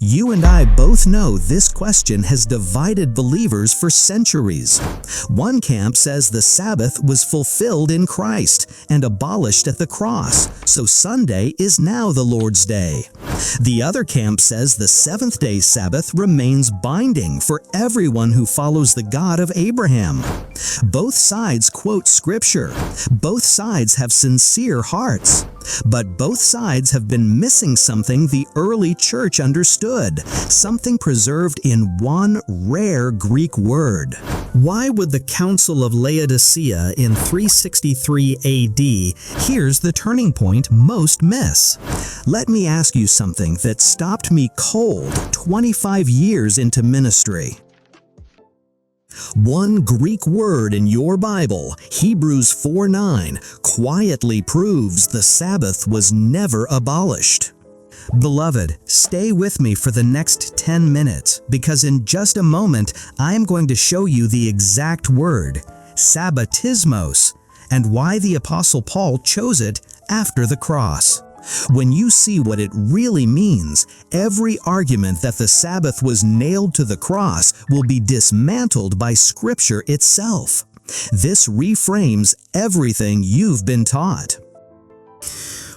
You and I both know this question has divided believers for centuries. One camp says the Sabbath was fulfilled in Christ and abolished at the cross, so Sunday is now the Lord's Day. The other camp says the seventh-day Sabbath remains binding for everyone who follows the God of Abraham. Both sides quote Scripture. Both sides have sincere hearts. But both sides have been missing something the early church understood, something preserved in one rare Greek word. Why would the Council of Laodicea in 363 AD, here's the turning point most miss. Let me ask you something that stopped me cold 25 years into ministry. One Greek word in your Bible, Hebrews 4:9, quietly proves the Sabbath was never abolished. Beloved, stay with me for the next 10 minutes, because in just a moment I am going to show you the exact word, sabbatismos, and why the Apostle Paul chose it after the cross. When you see what it really means, every argument that the Sabbath was nailed to the cross will be dismantled by Scripture itself. This reframes everything you've been taught.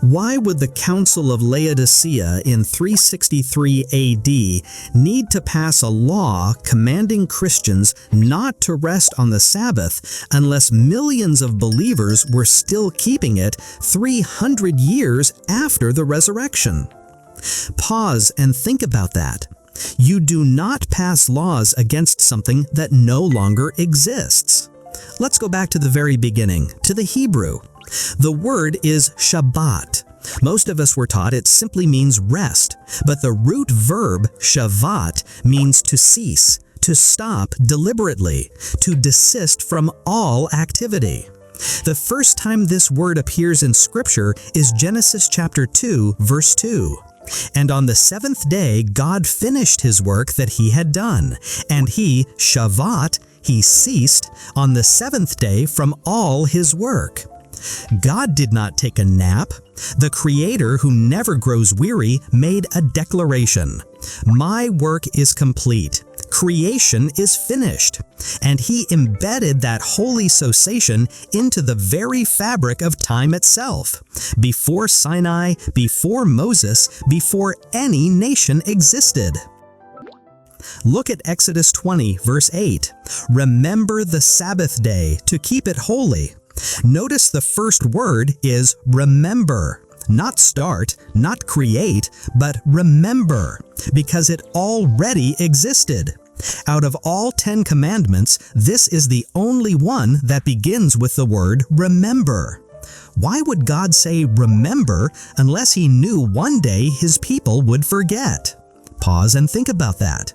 Why would the Council of Laodicea in 363 AD need to pass a law commanding Christians not to rest on the Sabbath unless millions of believers were still keeping it 300 years after the resurrection? Pause and think about that. You do not pass laws against something that no longer exists. Let's go back to the very beginning, to the Hebrew. The word is Shabbat. Most of us were taught it simply means rest, but the root verb shavat means to cease, to stop deliberately, to desist from all activity. The first time this word appears in Scripture is Genesis chapter 2, verse 2. And on the seventh day God finished his work that he had done, and he, Shavat, he ceased on the seventh day from all his work. God did not take a nap. The Creator, who never grows weary, made a declaration. My work is complete. Creation is finished. And he embedded that holy cessation into the very fabric of time itself. Before Sinai, before Moses, before any nation existed. Look at Exodus 20, verse 8. Remember the Sabbath day to keep it holy. Notice the first word is remember. Not start, not create, but remember, because it already existed. Out of all 10 commandments, this is the only one that begins with the word remember. Why would God say remember unless he knew one day his people would forget? Pause and think about that.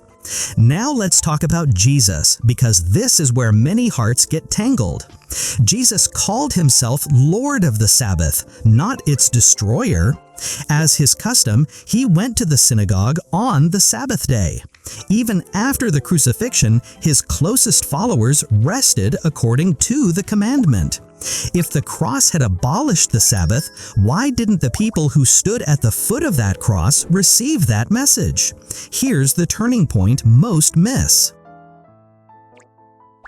Now let's talk about Jesus, because this is where many hearts get tangled. Jesus called himself Lord of the Sabbath, not its destroyer. As his custom, he went to the synagogue on the Sabbath day. Even after the crucifixion, his closest followers rested according to the commandment. If the cross had abolished the Sabbath, why didn't the people who stood at the foot of that cross receive that message? Here's the turning point most miss.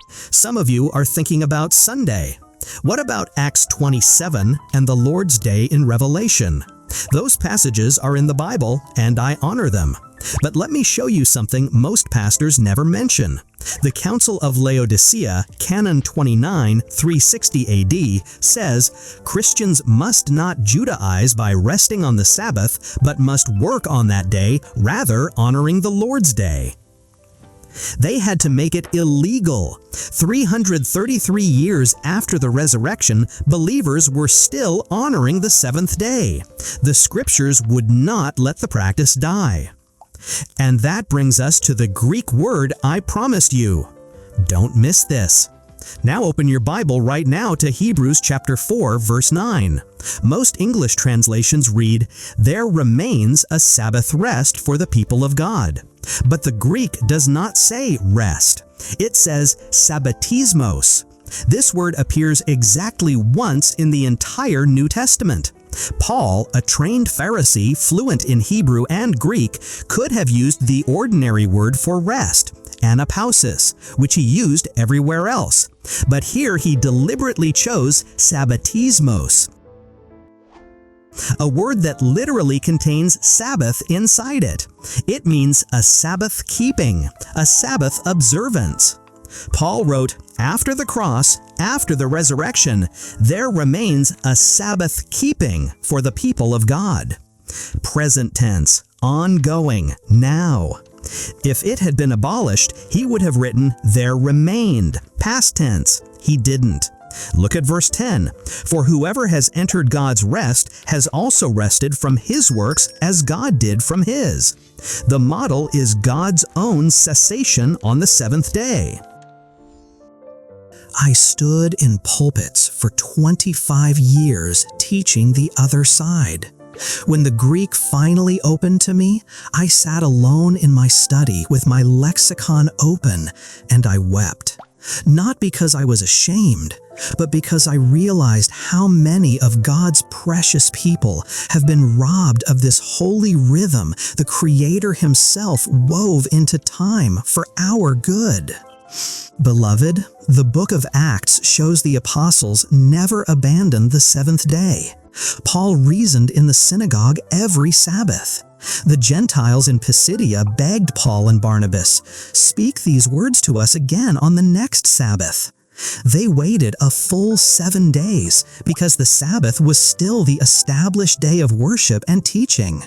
Some of you are thinking about Sunday. What about Acts 27 and the Lord's Day in Revelation? Those passages are in the Bible, and I honor them. But let me show you something most pastors never mention. The Council of Laodicea, Canon 29, 360 AD, says, Christians must not Judaize by resting on the Sabbath, but must work on that day, rather honoring the Lord's Day. They had to make it illegal. 333 years after the resurrection, believers were still honoring the seventh day. The Scriptures would not let the practice die. And that brings us to the Greek word I promised you. Don't miss this. Now open your Bible right now to Hebrews chapter 4, verse 9. Most English translations read, "There remains a Sabbath rest for the people of God." But the Greek does not say rest. It says sabbatismos. This word appears exactly once in the entire New Testament. Paul, a trained Pharisee fluent in Hebrew and Greek, could have used the ordinary word for rest, anapausis, which he used everywhere else. But here he deliberately chose sabbatismos, a word that literally contains Sabbath inside it. It means a Sabbath keeping, a Sabbath observance. Paul wrote, after the cross, after the resurrection, there remains a Sabbath keeping for the people of God. Present tense, ongoing, now. If it had been abolished, he would have written, there remained, past tense. He didn't. Look at verse 10. For whoever has entered God's rest has also rested from his works as God did from his. The model is God's own cessation on the seventh day. I stood in pulpits for 25 years teaching the other side. When the Greek finally opened to me, I sat alone in my study with my lexicon open, and I wept. Not because I was ashamed, but because I realized how many of God's precious people have been robbed of this holy rhythm the Creator Himself wove into time for our good. Beloved, the book of Acts shows the apostles never abandoned the seventh day. Paul reasoned in the synagogue every Sabbath. The Gentiles in Pisidia begged Paul and Barnabas, "Speak these words to us again on the next Sabbath." They waited a full 7 days because the Sabbath was still the established day of worship and teaching.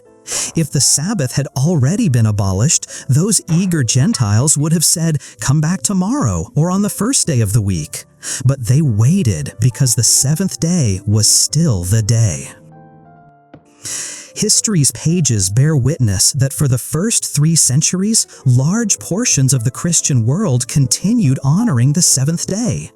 If the Sabbath had already been abolished, those eager Gentiles would have said, "Come back tomorrow or on the first day of the week." But they waited because the seventh day was still the day. History's pages bear witness that for the first 3 centuries, large portions of the Christian world continued honoring the seventh day.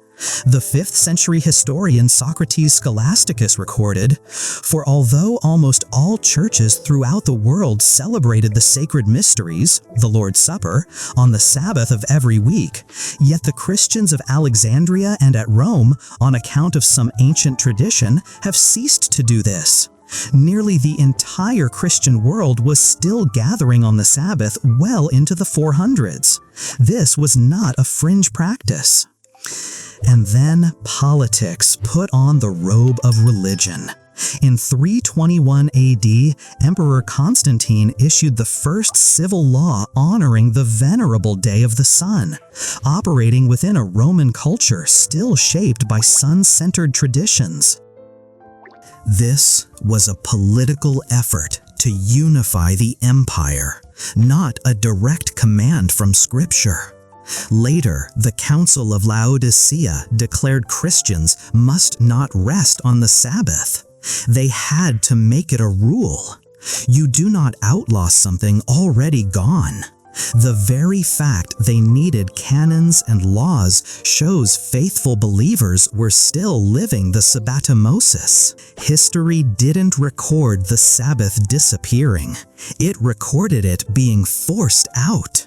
The 5th century historian Socrates Scholasticus recorded, "For although almost all churches throughout the world celebrated the sacred mysteries, the Lord's Supper, on the Sabbath of every week, yet the Christians of Alexandria and at Rome, on account of some ancient tradition, have ceased to do this." Nearly the entire Christian world was still gathering on the Sabbath well into the 400s. This was not a fringe practice. And then politics put on the robe of religion. In 321 AD, Emperor Constantine issued the first civil law honoring the venerable Day of the Sun, operating within a Roman culture still shaped by sun-centered traditions. This was a political effort to unify the empire, not a direct command from Scripture. Later, the Council of Laodicea declared Christians must not rest on the Sabbath. They had to make it a rule. You do not outlaw something already gone. The very fact they needed canons and laws shows faithful believers were still living the sabbatimosis. History didn't record the Sabbath disappearing. It recorded it being forced out.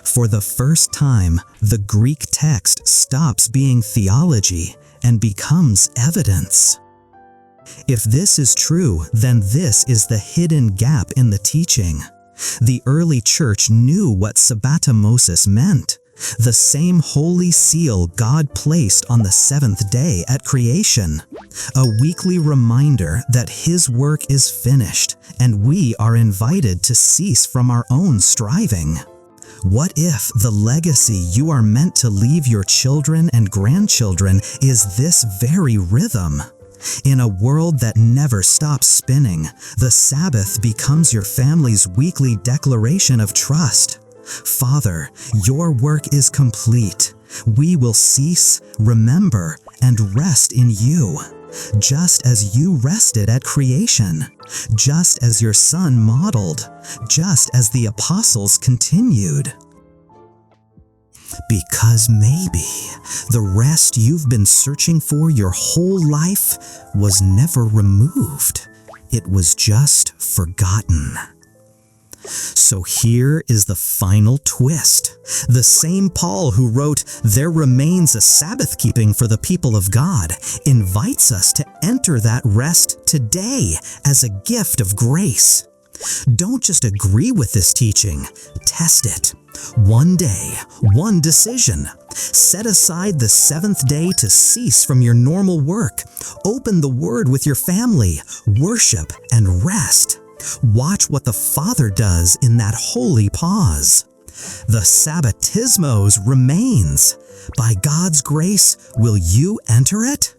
For the first time, the Greek text stops being theology and becomes evidence. If this is true, then this is the hidden gap in the teaching. The early church knew what sabbatimosis meant, the same holy seal God placed on the seventh day at creation, a weekly reminder that His work is finished and we are invited to cease from our own striving. What if the legacy you are meant to leave your children and grandchildren is this very rhythm? In a world that never stops spinning, the Sabbath becomes your family's weekly declaration of trust. Father, your work is complete. We will cease, remember, and rest in you, just as you rested at creation, just as your Son modeled, just as the apostles continued. Because maybe the rest you've been searching for your whole life was never removed. It was just forgotten. So here is the final twist. The same Paul who wrote, "There remains a Sabbath keeping for the people of God," invites us to enter that rest today as a gift of grace. Don't just agree with this teaching, test it. One day, one decision. Set aside the seventh day to cease from your normal work. Open the Word with your family, worship, and rest. Watch what the Father does in that holy pause. The Sabbatismos remains. By God's grace, will you enter it?